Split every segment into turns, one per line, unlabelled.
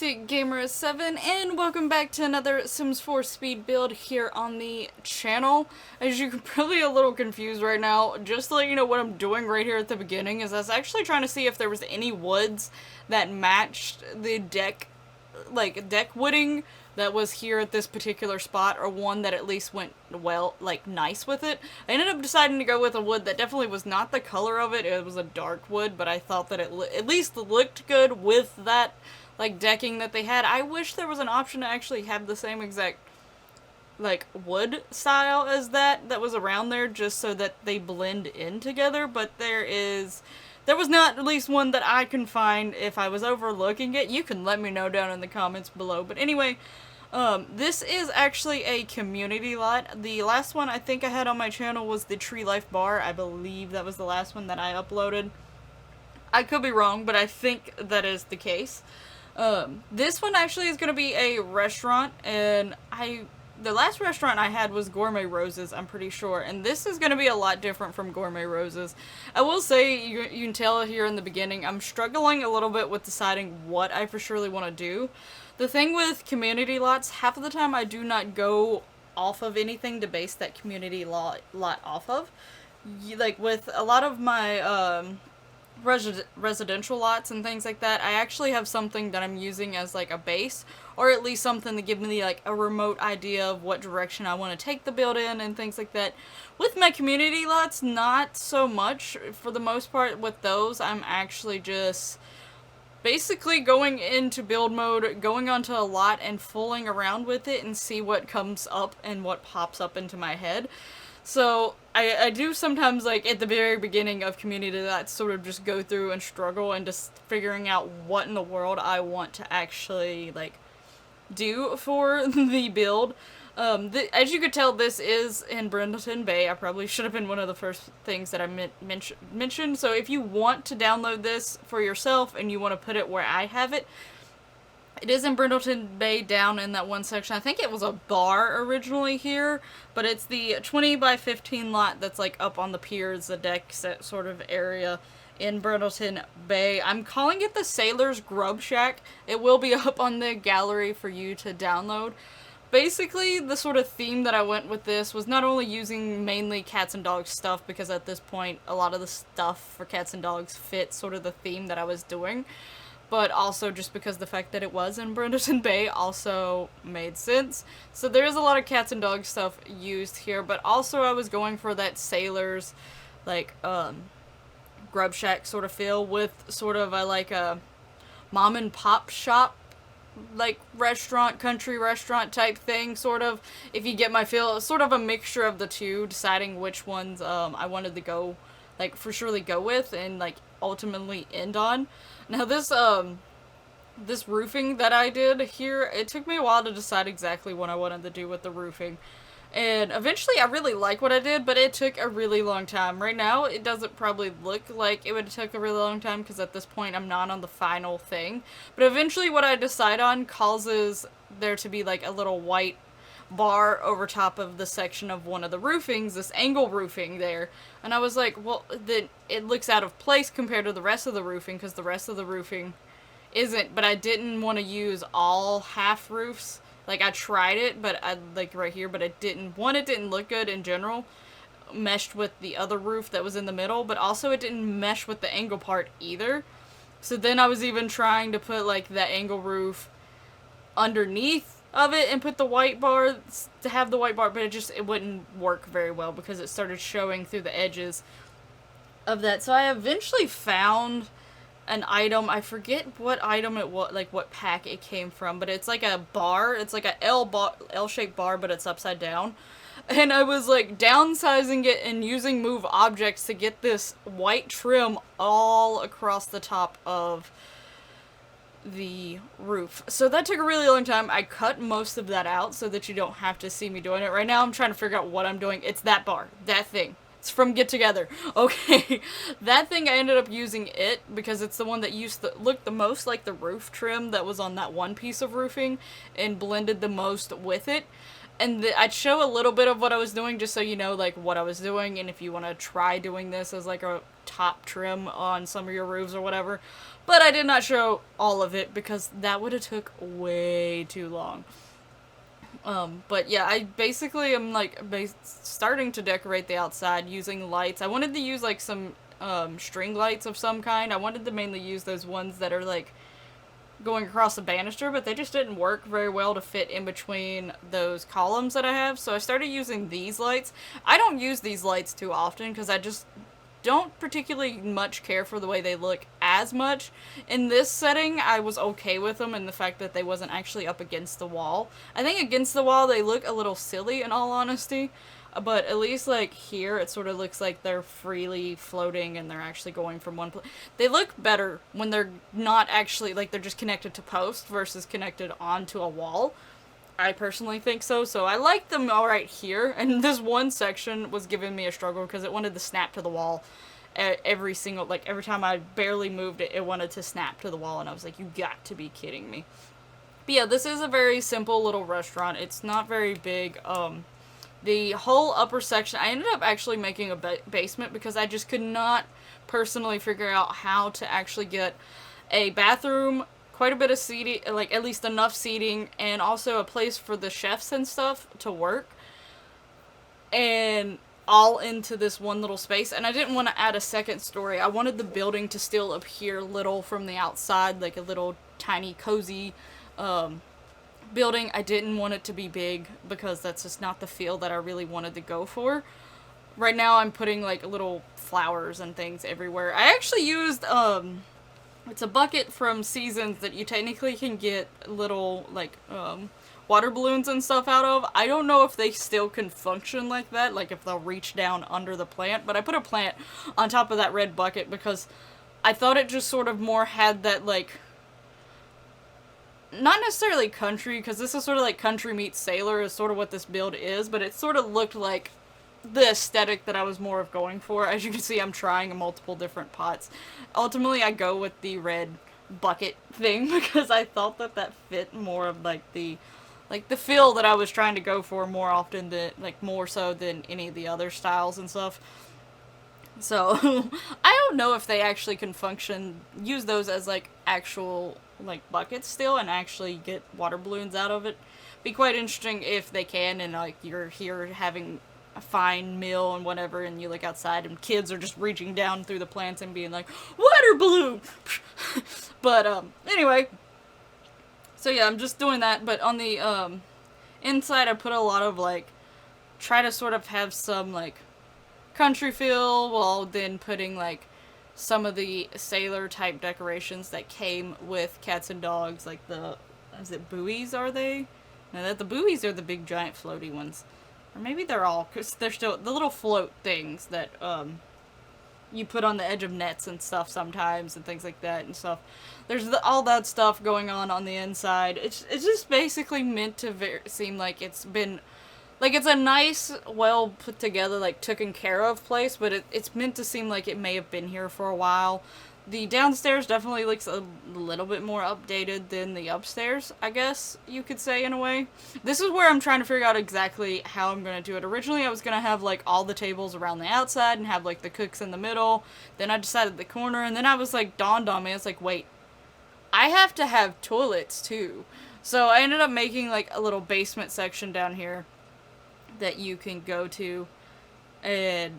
Toxic Gamer 7, and welcome back to another Sims 4 speed build here on the channel. As you're probably a little confused right now, just to let you know what I'm doing right here at the beginning is I was actually trying to see if there was any woods that matched the deck wooding that was here at this particular spot, or one that at least went well, nice with it. I ended up deciding to go with a wood that definitely was not the color of it. It was a dark wood, but I thought that it at least looked good with that decking that they had. I wish there was an option to actually have the same exact wood style as that was around there, just so that they blend in together, but there was not at least one that I can find. If I was overlooking it, you can let me know down in the comments below. But anyway, this is actually a community lot. The last one I think I had on my channel was the Tree Life Bar. I believe that was the last one that I uploaded. I could be wrong, but I think that is the case. This one actually is going to be a restaurant, and the last restaurant I had was Gourmet Roses, I'm pretty sure, and this is going to be a lot different from Gourmet Roses. I will say, you can tell here in the beginning, I'm struggling a little bit with deciding what I for surely want to do. The thing with community lots, half of the time I do not go off of anything to base that community lot off of. Like, with a lot of my, residential lots and things like that, I actually have something that I'm using as a base, or at least something to give me a remote idea of what direction I want to take the build in and things like that. With my community lots, not so much. For the most part with those, I'm actually just basically going into build mode, going onto a lot and fooling around with it and see what comes up and what pops up into my head. So, I do sometimes, at the very beginning of community, that sort of just go through and struggle and just figuring out what in the world I want to actually, do for the build. As you could tell, this is in Brindleton Bay. I probably should have been one of the first things that I mentioned. So if you want to download this for yourself and you want to put it where I have it, it is in Brindleton Bay, down in that one section. I think it was a bar originally here, but it's the 20 by 15 lot that's up on the piers, the deck set sort of area in Brindleton Bay. I'm calling it the Sailor's Grub Shack. It will be up on the gallery for you to download. Basically, the sort of theme that I went with this was not only using mainly cats and dogs stuff, because at this point a lot of the stuff for cats and dogs fit sort of the theme that I was doing, but also just because the fact that it was in Brindleton Bay also made sense. So there is a lot of cats and dogs stuff used here, but also I was going for that sailor's, grub shack sort of feel, with sort of a mom and pop shop, restaurant, country restaurant type thing, sort of, if you get my feel. Sort of a mixture of the two, deciding which ones I wanted to go, for surely go with and, ultimately end on. Now this roofing that I did here, it took me a while to decide exactly what I wanted to do with the roofing. And eventually I really like what I did, but it took a really long time. Right now, it doesn't probably look like it would take a really long time, because at this point I'm not on the final thing. But eventually what I decide on causes there to be a little white bar over top of the section of one of the roofings, this angle roofing there. And I was like, well, then it looks out of place compared to the rest of the roofing, because the rest of the roofing isn't. But I didn't want to use all half roofs. I tried it, but right here, but it didn't look good in general, meshed with the other roof that was in the middle, but also it didn't mesh with the angle part either. So then I was even trying to put that angle roof underneath of it and put the white bar, to have the white bar, but it wouldn't work very well because it started showing through the edges of that. So I eventually found an item. I forget what item it was, what pack it came from, but it's a bar. It's a L-shaped bar, but it's upside down. And I was downsizing it and using move objects to get this white trim all across the top of the roof. So that took a really long time. I cut most of that out so that you don't have to see me doing it. Right now I'm trying to figure out what I'm doing. It's that bar. That thing. It's from Get Together. Okay. That thing, I ended up using it because it's the one that used to look the most like the roof trim that was on that one piece of roofing and blended the most with it. And I'd show a little bit of what I was doing just so you know, like, what I was doing, and if you want to try doing this as, like, a top trim on some of your roofs or whatever. But I did not show all of it because that would have took way too long. But yeah, I basically am, like, starting to decorate the outside using lights. I wanted to use, like, some, string lights of some kind. I wanted to mainly use those ones that are, like, going across the banister, but they just didn't work very well to fit in between those columns that I have, so I started using these lights. I don't use these lights too often because I just don't particularly much care for the way they look as much. In this setting, I was okay with them and the fact that they wasn't actually up against the wall. I think against the wall they look a little silly in all honesty, but at least like here it sort of looks like they're freely floating and they're actually going from one place. They look better when they're not actually, like, they're just connected to posts versus connected onto a wall. I personally think so, so I like them alright here, and this one section was giving me a struggle because it wanted to snap to the wall every time I barely moved it, it wanted to snap to the wall, and I was like, you got to be kidding me. But yeah, this is a very simple little restaurant. It's not very big. The whole upper section, I ended up actually making a basement because I just could not personally figure out how to actually get a bathroom, quite a bit of seating, like at least enough seating, and also a place for the chefs and stuff to work, and all into this one little space. And I didn't want to add a second story. I wanted the building to still appear little from the outside, like a little tiny cozy building. I didn't want it to be big because that's just not the feel that I really wanted to go for. Right now I'm putting like little flowers and things everywhere. I actually used it's a bucket from Seasons that you technically can get little like water balloons and stuff out of. I don't know if they still can function like that, like if they'll reach down under the plant, but I put a plant on top of that red bucket because I thought it just sort of more had that, like, not necessarily country, because this is sort of like country meets sailor is sort of what this build is, but it sort of looked like the aesthetic that I was more of going for. As you can see, I'm trying multiple different pots. Ultimately, I go with the red bucket thing because I thought that that fit more of like the feel that I was trying to go for more often than, like, more so than any of the other styles and stuff. So, I don't know if they actually can use those as, like, actual, like, buckets still and actually get water balloons out of it. Be quite interesting if they can, and, like, you're here having a fine meal and whatever, and you look outside and kids are just reaching down through the plants and being like, water balloon! But, anyway. So yeah, I'm just doing that, but on the, inside I put a lot of, like, try to sort of have some, like, country feel, while then putting, like, some of the sailor type decorations that came with Cats and Dogs, like is it buoys, are they? No, the buoys are the big giant floaty ones. Or maybe they're all, because they're still the little float things that, you put on the edge of nets and stuff sometimes and things like that and stuff. There's all that stuff going on the inside. It's just basically meant to seem like it's been, like, it's a nice, well put together, like, taken care of place, but it's meant to seem like it may have been here for a while. The downstairs definitely looks a little bit more updated than the upstairs, I guess you could say, in a way. This is where I'm trying to figure out exactly how I'm going to do it. Originally, I was going to have, like, all the tables around the outside and have, like, the cooks in the middle. Then I decided the corner, and then I was, like, dawned on me. It's like, wait, I have to have toilets, too. So I ended up making, like, a little basement section down here that you can go to, and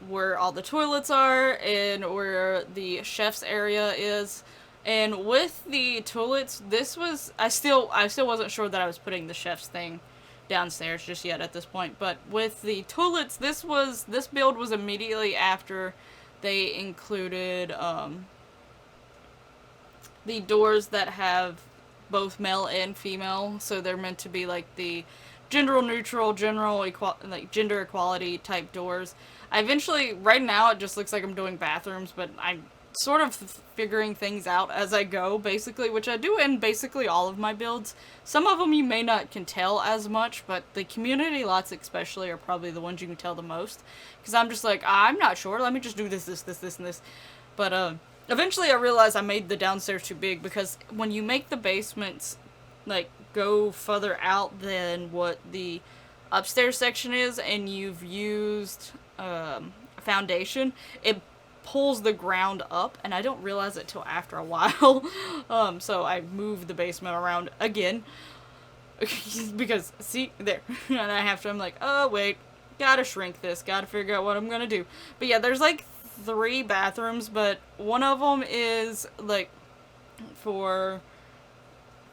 where all the toilets are, and where the chef's area is. And with the toilets, this was, I still wasn't sure that I was putting the chef's thing downstairs just yet at this point, but with the toilets, this build was immediately after they included the doors that have both male and female, so they're meant to be like the gender neutral, like gender equality type doors. I eventually, right now it just looks like I'm doing bathrooms, but I'm sort of figuring things out as I go, basically, which I do in basically all of my builds. Some of them you may not can tell as much, but the community lots especially are probably the ones you can tell the most, because I'm just like, I'm not sure, let me just do this, and this. But eventually I realized I made the downstairs too big, because when you make the basements, like, go further out than what the upstairs section is and you've used foundation, it pulls the ground up, and I don't realize it till after a while. So I moved the basement around again. Because, see, there. And I'm like, oh, wait, gotta shrink this, gotta figure out what I'm gonna do. But yeah, there's like 3 bathrooms, but one of them is like for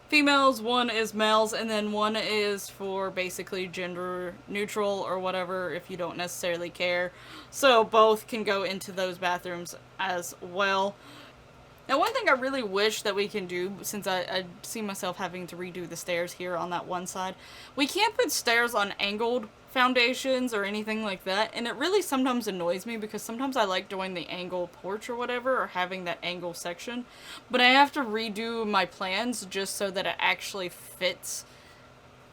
females, one is males, and then one is for basically gender neutral or whatever if you don't necessarily care. So both can go into those bathrooms as well. Now, one thing I really wish that we can do, since I see myself having to redo the stairs here on that one side, we can't put stairs on angled foundations or anything like that, and it really sometimes annoys me because sometimes I like doing the angle porch or whatever, or having that angle section, but I have to redo my plans just so that it actually fits,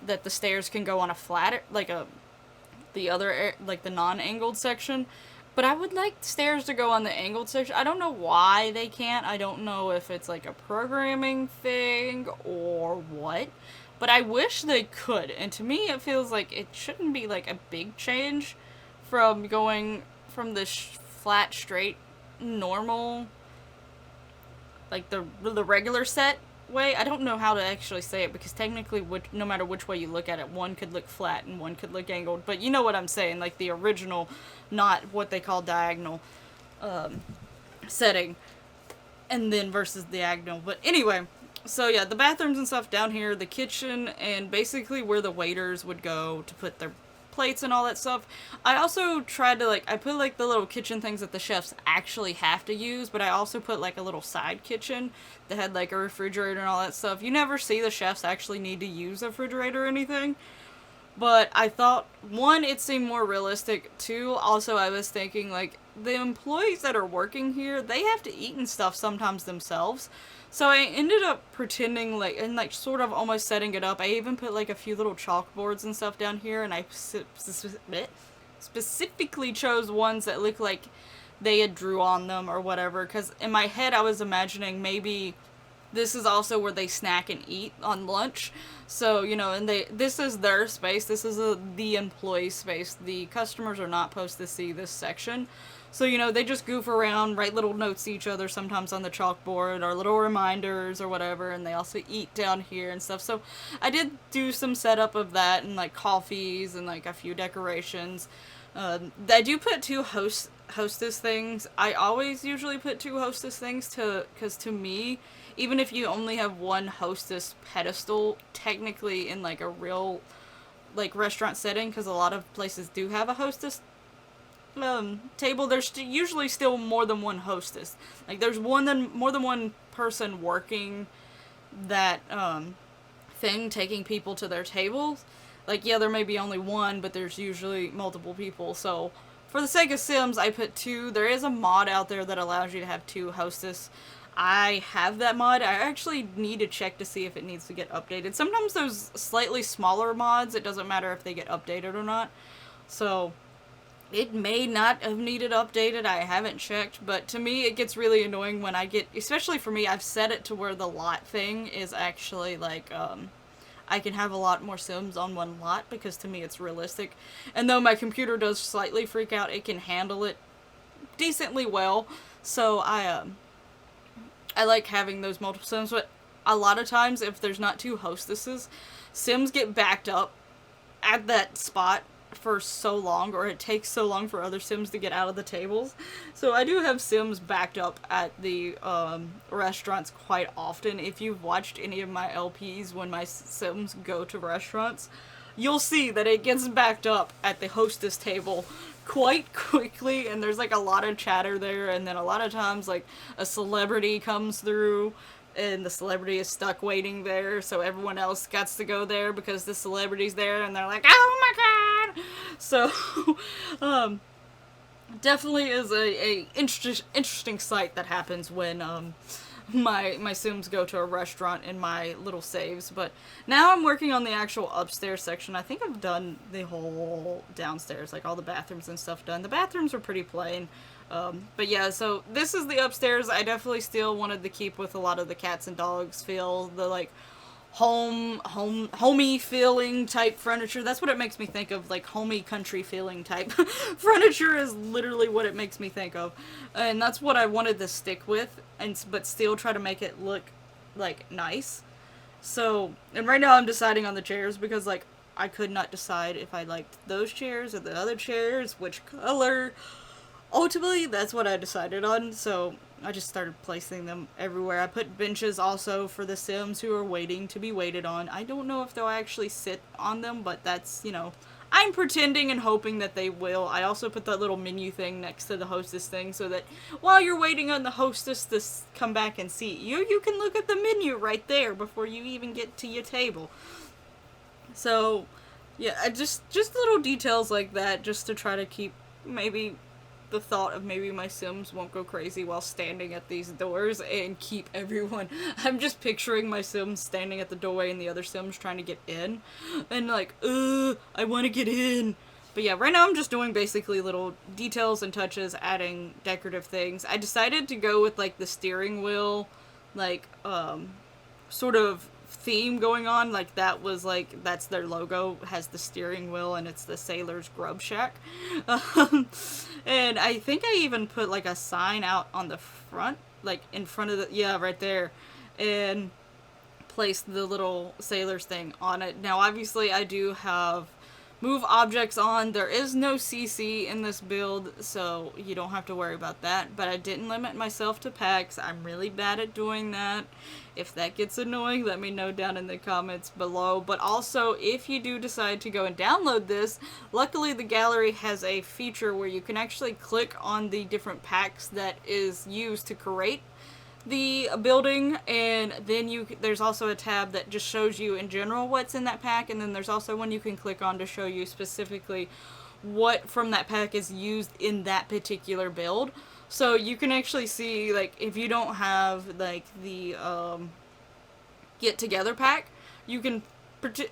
that the stairs can go on a flat, like the other, like the non-angled section. But I would like stairs to go on the angled section. I don't know why they can't. I don't know if it's like a programming thing or what. But I wish they could. And to me, it feels like it shouldn't be like a big change from going from the flat, straight, normal, like the regular set way. I don't know how to actually say it because technically, no matter which way you look at it, one could look flat and one could look angled. But you know what I'm saying, like the original, not what they call diagonal setting, and then versus diagonal. But anyway, so yeah, the bathrooms and stuff down here, the kitchen, and basically where the waiters would go to put their plates and all that stuff. I also tried to, like, I put like the little kitchen things that the chefs actually have to use, but I also put like a little side kitchen that had like a refrigerator and all that stuff. You never see the chefs actually need to use a refrigerator or anything, but I thought, one, it seemed more realistic. Two, also I was thinking, like, the employees that are working here, they have to eat and stuff sometimes themselves. So I ended up pretending, like, and like sort of almost setting it up. I even put like a few little chalkboards and stuff down here, and I specifically chose ones that looked like they had drew on them or whatever, because in my head I was imagining maybe this is also where they snack and eat on lunch. So, you know, and this is their space. This is the employee space. The customers are not supposed to see this section. So, you know, they just goof around, write little notes to each other sometimes on the chalkboard or little reminders or whatever, and they also eat down here and stuff. So I did do some setup of that and like coffees and like a few decorations. I do put 2 hostess things. I always usually put 2 hostess things because to me, even if you only have one hostess pedestal, technically in like a real like restaurant setting, because a lot of places do have a hostess table, there's usually still more than one hostess. Like there's more than one person working that thing, taking people to their tables. Like, yeah, there may be only one, but there's usually multiple people. So for the sake of Sims, I put 2. There is a mod out there that allows you to have 2 hostess. I have that mod. I actually need to check to see if it needs to get updated. Sometimes those slightly smaller mods, it doesn't matter if they get updated or not. So it may not have needed updated. I haven't checked, but to me it gets really annoying when I get, especially for me, I've set it to where the lot thing is actually like, I can have a lot more Sims on one lot because to me it's realistic. And though my computer does slightly freak out, it can handle it decently well. So I like having those multiple Sims, but a lot of times if there's not 2 hostesses, Sims get backed up at that spot for so long, or it takes so long for other Sims to get out of the tables. So I do have Sims backed up at the restaurants quite often. If you've watched any of my LPs when my Sims go to restaurants, you'll see that it gets backed up at the hostess table quite quickly, and there's like a lot of chatter there, and then a lot of times like a celebrity comes through and the celebrity is stuck waiting there, so everyone else gets to go there because the celebrity's there, and they're like, oh my god! So, definitely is a interesting sight that happens when, my Sims go to a restaurant in my little saves. But now I'm working on the actual upstairs section. I think I've done the whole downstairs, like all the bathrooms and stuff done. The bathrooms are pretty plain. But yeah, so this is the upstairs. I definitely still wanted to keep with a lot of the cats and dogs feel, the like homey feeling type furniture. That's what it makes me think of, like homey country feeling type furniture is literally what it makes me think of. And that's what I wanted to stick with, but still try to make it look like nice. So, and right now I'm deciding on the chairs because like I could not decide if I liked those chairs or the other chairs, which color. Ultimately, that's what I decided on, so I just started placing them everywhere. I put benches also for the Sims who are waiting to be waited on. I don't know if they'll actually sit on them, but that's, you know, I'm pretending and hoping that they will. I also put that little menu thing next to the hostess thing so that while you're waiting on the hostess to come back and seat you, you can look at the menu right there before you even get to your table. So, yeah, just little details like that just to try to keep maybe the thought of maybe my Sims won't go crazy while standing at these doors and keep everyone. I'm just picturing my Sims standing at the doorway and the other Sims trying to get in. And like, I want to get in. But yeah, right now I'm just doing basically little details and touches, adding decorative things. I decided to go with like the steering wheel, like, sort of theme going on. Like that was like, that's their logo, has the steering wheel and it's the Sailor's Grub Shack. And I think I even put like a sign out on the front, like in front of the, yeah, right there, and placed the little sailor's thing on it. Now obviously I do have move objects on. There is no CC in this build, so you don't have to worry about that, but I didn't limit myself to packs. I'm really bad at doing that. If that gets annoying, let me know down in the comments below. But also, if you do decide to go and download this, luckily the gallery has a feature where you can actually click on the different packs that is used to create the building, and then there's also a tab that just shows you in general what's in that pack, and then there's also one you can click on to show you specifically what from that pack is used in that particular build. So you can actually see, like, if you don't have like the get together pack, you can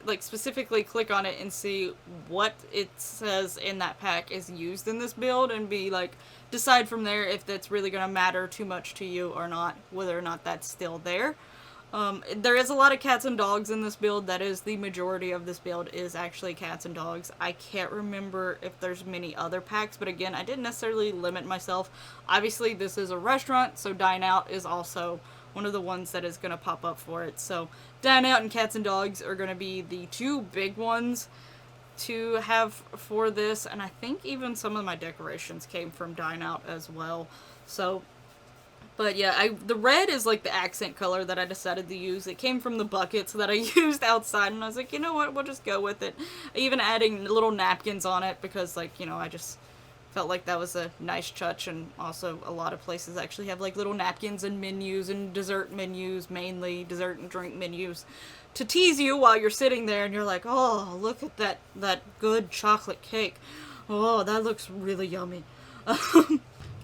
like specifically click on it and see what it says in that pack is used in this build, and be like, decide from there if that's really going to matter too much to you or not, whether or not that's still there. There is a lot of cats and dogs in this build. That is the majority of this build, is actually cats and dogs. I can't remember if there's many other packs, but again, I didn't necessarily limit myself. Obviously this is a restaurant, so dine out is also one of the ones that is going to pop up for it. So dine out and cats and dogs are going to be the two big ones to have for this, and I think even some of my decorations came from dine out as well. So, but yeah, the red is like the accent color that I decided to use. It came from the buckets that I used outside, and I was like, you know what, we'll just go with it. Even adding little napkins on it because, like, you know, I just felt like that was a nice touch. And also a lot of places actually have like little napkins and menus and dessert menus, mainly dessert and drink menus, to tease you while you're sitting there and you're like, oh, look at that good chocolate cake. Oh, that looks really yummy.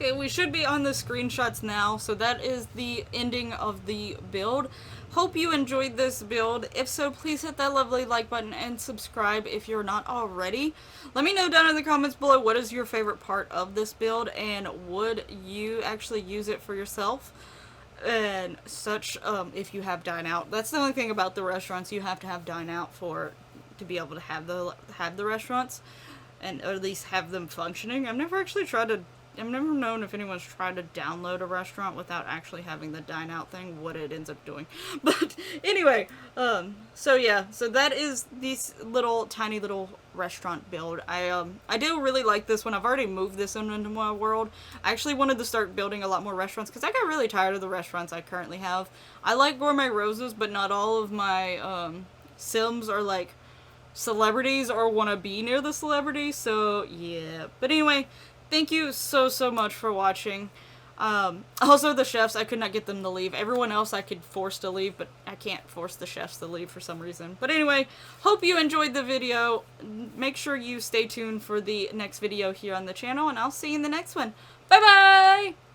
Okay, we should be on the screenshots now, so that is the ending of the build. Hope you enjoyed this build. If so, please hit that lovely like button and subscribe if you're not already. Let me know down in the comments below what is your favorite part of this build, and would you actually use it for yourself and such, if you have dine out. That's the only thing about the restaurants, you have to have dine out to be able to have the restaurants, and or at least have them functioning. I've never known if anyone's tried to download a restaurant without actually having the dine out thing, what it ends up doing. But anyway, so yeah, so that is this tiny little restaurant build. I do really like this one. I've already moved this into my world. I actually wanted to start building a lot more restaurants because I got really tired of the restaurants I currently have. I like Gourmet Roses, but not all of my Sims are like celebrities or want to be near the celebrity, so yeah. But anyway, thank you so much for watching. Also the chefs, I could not get them to leave. Everyone else I could force to leave, but I can't force the chefs to leave for some reason. But anyway, hope you enjoyed the video. Make sure you stay tuned for the next video here on the channel, and I'll see you in the next one. Bye bye!